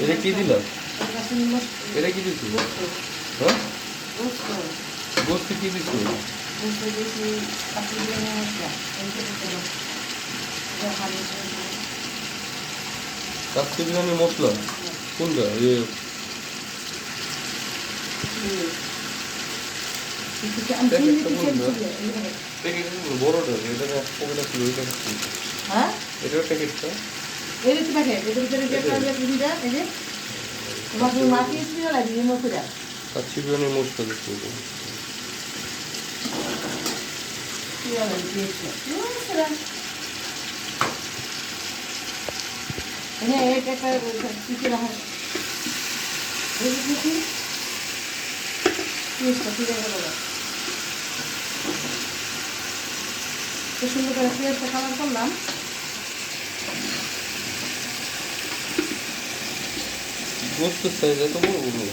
এটা কি দিল? এটা কি দিচ্ছি? হ্যাঁ বস্তু কি দিচ্ছি? কাচ্চি বিরিয়ানি মশলা কোনটা? বড়টা এটা প্যাকেটটা ছিল ওইটা হ্যাঁ এটার প্যাকেটটা এই যে প্যাকেট এর ভিতরে যে কাজে পুরিটা এই যে তোমাকে মাখিয়ে ছিল লাগি এই মশলা কাচ্চি বিরিয়ানি মশলা দিচ্ছি কি হবে দিয়েছে হ্যাঁ এটা কি রাখা এই যে কি পেস্টটা ফিরে গেল তো সুন্দর করে পেস্টটা কালার করলাম গোস্ত সাইজ এত বড় বড়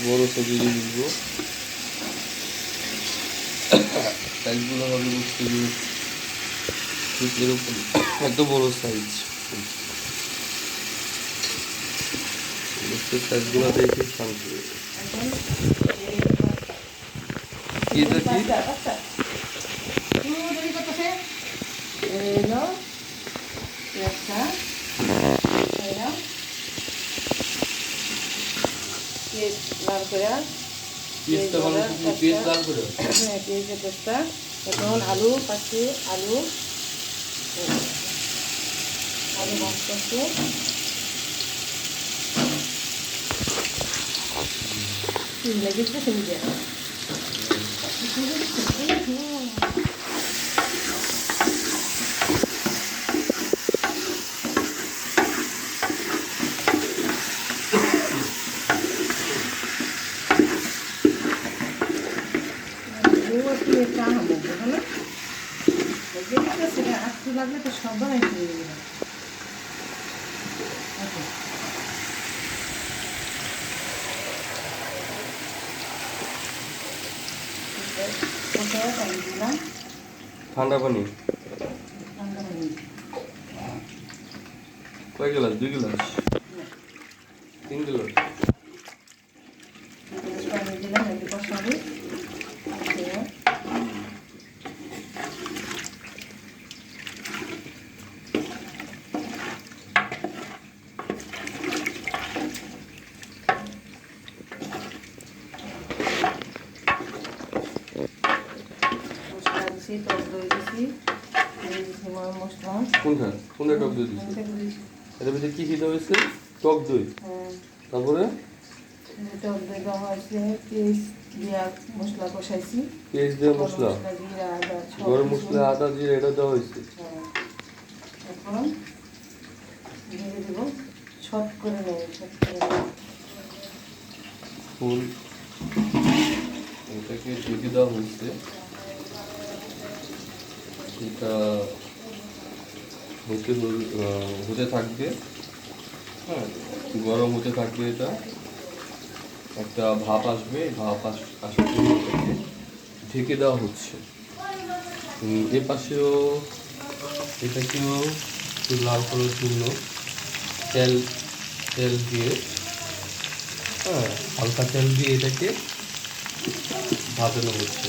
বড় সবজি দিয়ে দিব সাইজগুলো হবে বুঝতে ঠিক এরকম এত বড় সাইজ সাইজগুলো দেখে শান্তি এটা কি এখন আলু কাটছি আলু আলু মাছ করছে লেগেছে সেদিকে লাগলে তো সব বানাই দিলাম ঠান্ডা পানি কয় গ্লাস? 2 গ্লাস 3 গ্লাস পানি দিলাম একটু কষাবো টক দই দিছি মশলা কোনটা টক দই দিছি এর ভিতরে কি কি দেওয়া হয়েছে? টক দই তারপরে টক দই দেওয়া হয়েছে পেঁয়াজ দিয়া মশলা কষাইছি পেঁয়াজ দিয়ে মশলা গরম মশলা আদা জিরা এটা দেওয়া হয়েছে এখন দিয়ে দেব ছট করে নেব ফুল এটাকে ঢেকে দেওয়া হয়েছে এটা হতে থাকবে হ্যাঁ গরম হতে থাকবে এটা একটা ভাপ আসবে ভাপ আসার জন্য এটাকে ঢেকে দেওয়া হচ্ছে এ পাশেও এটাকেও একটু লাল করার জন্য তেল দিয়ে হ্যাঁ হালকা তেল দিয়ে এটাকে ভাজানো হচ্ছে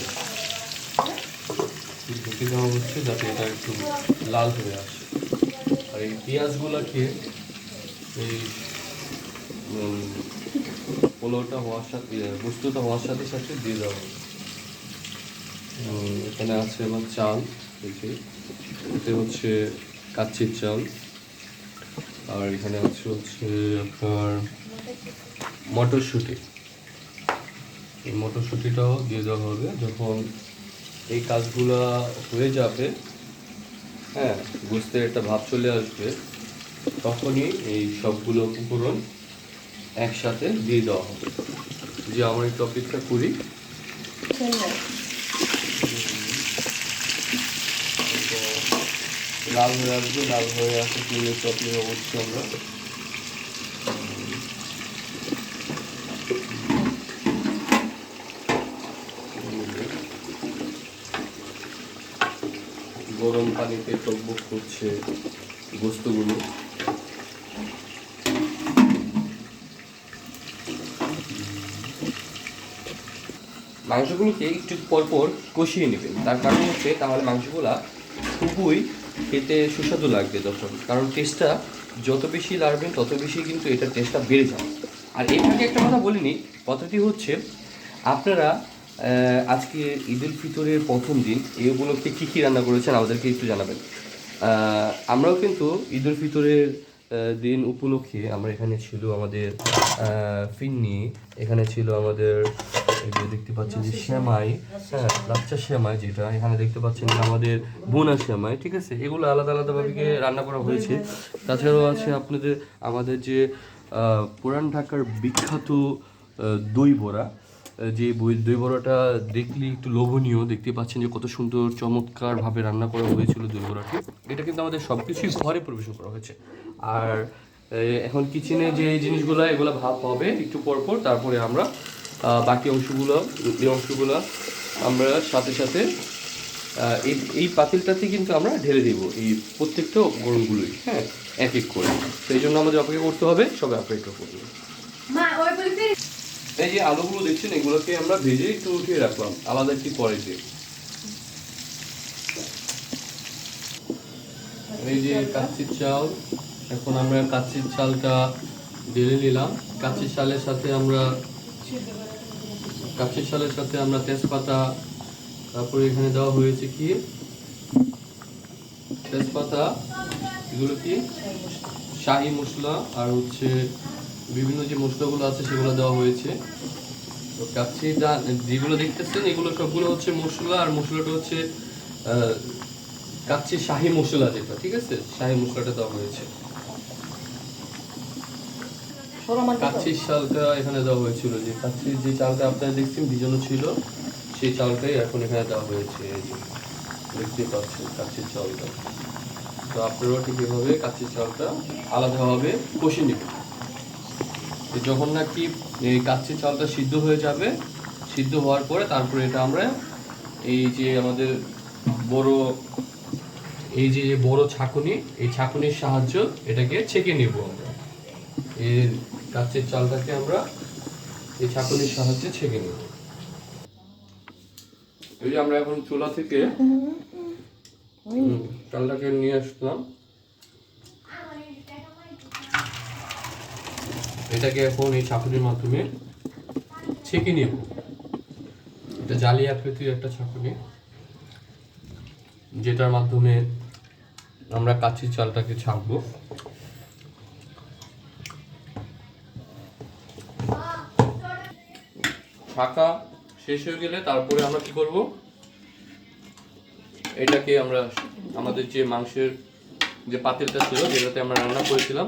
ঢেকে দেওয়া হচ্ছে যাতে এটা একটু লাল হয়ে আসে আর এই পেঁয়াজগুলোকে এই পোলাওটা হওয়ার সাথে বস্তুটা হওয়ার সাথে সাথে দিয়ে দেওয়া হবে এখানে আছে আমার চাল এতে হচ্ছে কাচ্চির চাল আর এখানে হচ্ছে আপনার মটরশুঁটি এই মটরশুঁটিটাও দিয়ে দেওয়া হবে যখন এই কাজগুলো হয়ে যাবে হ্যাঁ গোস্তের একটা ভাব চলে আসবে তখনই এই সবগুলো উপকরণ একসাথে দিয়ে দেওয়া হবে যে আমরা এই টপিকটা করি লাল হয়ে আসবে লাল হয়ে আসে তুলে টপিক অবশ্যই আমরা গরম পানিতে টকবক করছে গোস্তগুলো। মাংসগুলোকে একটু পরপর কষিয়ে নেবেন, তার কারণ হচ্ছে তাহলে মাংসগুলা খুবই খেতে সুস্বাদু লাগবে তখন, কারণ টেস্টটা যত বেশি লাগবেন তত বেশি কিন্তু এটার টেস্টটা বেড়ে যাবে। আর এর আগে একটা কথা বলিনি, কথাটি হচ্ছে আপনারা আজকে ঈদ উল ফিতরের প্রথম দিন এই উপলক্ষে কী কী রান্না করেছেন আমাদেরকে একটু জানাবেন। আমরাও কিন্তু ঈদ উল ফিতরের দিন উপলক্ষে আমরা এখানে ছিল আমাদের ফিন্নি, এখানে ছিল আমাদের এই যে দেখতে পাচ্ছেন যে সেমাই, হ্যাঁ লাচ্চা সেমাই, যেটা এখানে দেখতে পাচ্ছেন আমাদের বোনা সেমাই, ঠিক আছে, এগুলো আলাদা আলাদাভাবে রান্না করা হয়েছে। তাছাড়াও আছে আপনাদের আমাদের যে পুরান ঢাকার বিখ্যাত দই বড়া, যে দই বড়াটা দেখলে একটু লোভনীয়, দেখতে পাচ্ছেন যে কত সুন্দর চমৎকারভাবে রান্না করা হয়েছিল দই বড়াটি। এটা কিন্তু আমাদের সব কিছুই ঘরে পরিবেশন করা হয়েছে। আর এখন কিচেনে যে জিনিসগুলো এগুলো ভাপ হবে একটু পরপর, তারপরে আমরা বাকি অংশগুলো আমরা সাথে সাথে এই পাতিলটাতে কিন্তু আমরা ঢেলে দেব এই প্রত্যেকটা গরুগুলোই, হ্যাঁ এক এক করে। সেই জন্য আমাদের অপেক্ষা করতে হবে, সবাই অপেক্ষা করবে। এই যে আলুগুলো দেখছেন এগুলোকে আমরা ভেজে একটু উঠিয়ে রাখলাম আলাদা একটি কড়াইতে। এই যে কাচ্চির চাল, এখন আমরা কাচ্চির চালটা ঢেলে নিলাম। কাচ্চির চালের সাথে আমরা তেজপাতা, তারপরে এখানে দেওয়া হয়েছে কি তেজপাতা, এগুলো কি শাহি মশলা, আর হচ্ছে বিভিন্ন যে মশলাগুলো আছে সেগুলো দেওয়া হয়েছে। তো কাচ্চি যেগুলো দেখতেছেন এগুলো সবগুলো হচ্ছে মশলা, আর মশলাটা হচ্ছে কাচ্চি শাহি মশলা যেটা, ঠিক আছে, শাহি মশলাটা দেওয়া হয়েছে। কাচ্চির চালটা এখানে দেওয়া হয়েছিল, যে কাচ্চির যে চালটা আপনারা দেখছেন ভিজানো ছিল সেই চালটাই এখন এখানে দেওয়া হয়েছে। এই যে দেখতে পাচ্ছেন কাচ্চির চালটা। তো আপনারাও ঠিক এভাবে কাচ্চির চালটা আলাদাভাবে কষিয়ে নেবেন। যখন নাকি এই কাচ্চি চালটা সিদ্ধ হয়ে যাবে, সিদ্ধ হওয়ার পরে তারপরে এটা আমরা এই যে আমাদের বড় ছাঁকুনি, এই ছাঁকুনির সাহায্য এটাকে ছেঁকে নেব আমরা। এই কাচ্চির চালটাকে আমরা এই ছাঁকুনির সাহায্যে ছেঁকে নেব। এই যে আমরা এখন চুলা থেকে চালটাকে নিয়ে আসলাম, এটাকে এখন এই ছাঁকুনির মাধ্যমে ছেঁকে নেব। এটা জালি আকৃতির একটা ছাঁকুনি, যেটার মাধ্যমে আমরা কাচ্চির চালটাকে ছাঁকবো। ছাঁকা শেষ হয়ে গেলে তারপরে আমরা কি করব, এটাকে আমরা আমাদের যে মাংসের যে পাতিলটা ছিল যেটাতে আমরা রান্না করেছিলাম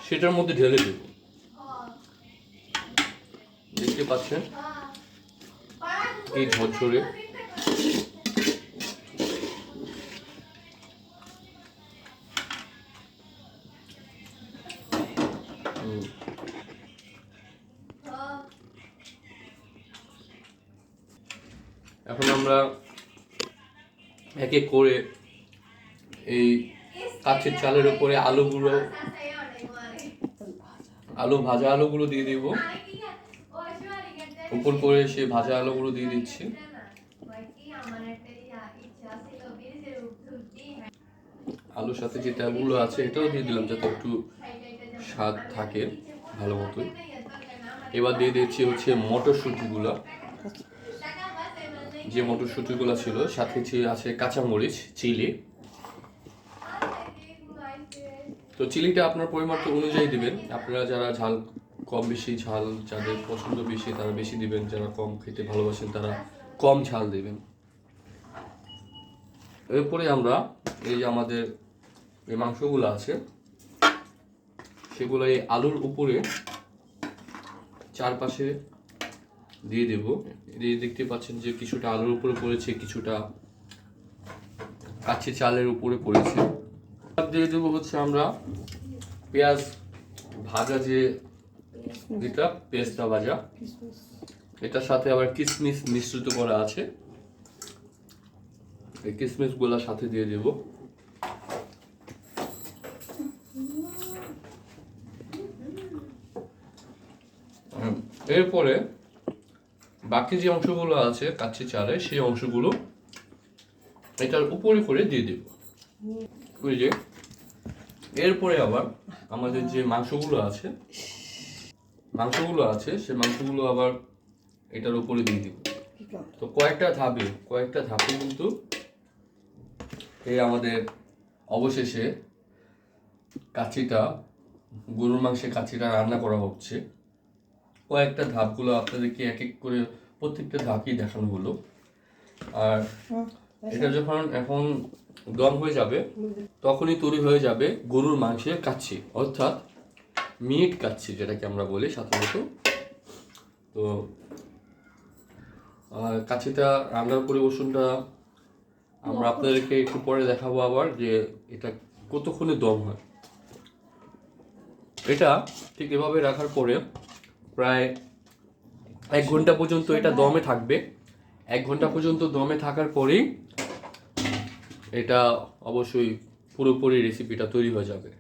সেটার মধ্যে ঢেলে দেব। দেখতে পাচ্ছেন এই ঝরঝরে এখন আমরা এক এক করে এই কাচ্চির চালের উপরে ভাজা আলুগুলো দিয়ে দিব। উপর করে সে ভাজা আলুগুলো দিয়ে দিচ্ছি। আলুর সাথে যে তেলগুলো আছে এটাও দিয়ে দিলাম যাতে একটু স্বাদ থাকে ভালো মতোই। এবার দিয়ে দিচ্ছি হচ্ছে মটরশুঁটিগুলো, যে মটরশুঁটিগুলো ছিল, সাথে আছে কাঁচামরিচ, চিলি। তো চিলিটা আপনার পরিমাণ অনুযায়ী দিবেন। আপনারা যারা ঝাল কম বেশি, ঝাল যাদের পছন্দ বেশি তারা বেশি দিবেন, যারা কম খেতে ভালোবাসেন তারা কম ঝাল দিবেন। এরপরে আমরা এই যে আমাদের এই মাংসগুলো আছে সেগুলো এই আলুর উপরে চারপাশে দিয়ে দেব। দেখতে পাচ্ছেন যে কিছুটা আলুর উপরে পড়েছে, কিছুটা কাচ্চি চালের উপরে পড়েছে। দিয়ে দেবো হচ্ছে আমরা পেঁয়াজ ভাজা, যে যেটা পেঁয়াজটা ভাজা, এটার সাথে আবার কিশমিশ মিশ্রিত করা আছে, এই কিশমিশগুলো সাথে দিয়ে দেব। এরপরে বাকি যে অংশগুলো আছে কাচ্চি চালে সেই অংশগুলো এটার উপরে করে দিয়ে দেব। ওই যে এরপরে আবার আমাদের যে মাংসগুলো আছে সেই মাংসগুলো আবার এটার উপরে দিয়ে দিব। তো কয়েকটা ধাপে কিন্তু এই আমাদের অবশেষে গরুর মাংসের কাচ্চিটা রান্না করা হচ্ছে। কয়েকটা ধাপগুলো আপনাদেরকে এক এক করে প্রত্যেকটা ধাপই দেখানো হলো। আর এটা যখন এখন দম হয়ে যাবে তখনই তৈরি হয়ে যাবে গরুর মাংসের কাচ্চি, অর্থাৎ মিট কাচ্চি যেটাকে আমরা বলি সাধারণত। তো কাচ্চিটা রান্নার পরিবেশনটা আমরা আপনাদেরকে একটু পরে দেখাবো আবার, যে এটা কতক্ষণে দম হয়। এটা ঠিক এভাবে রাখার পরে প্রায় 1 ঘন্টা পর্যন্ত এটা দমে থাকবে। 1 ঘন্টা পর্যন্ত দমে থাকার পরেই এটা অবশ্যই পুরোপুরি রেসিপিটা তৈরি হয়ে যাবে।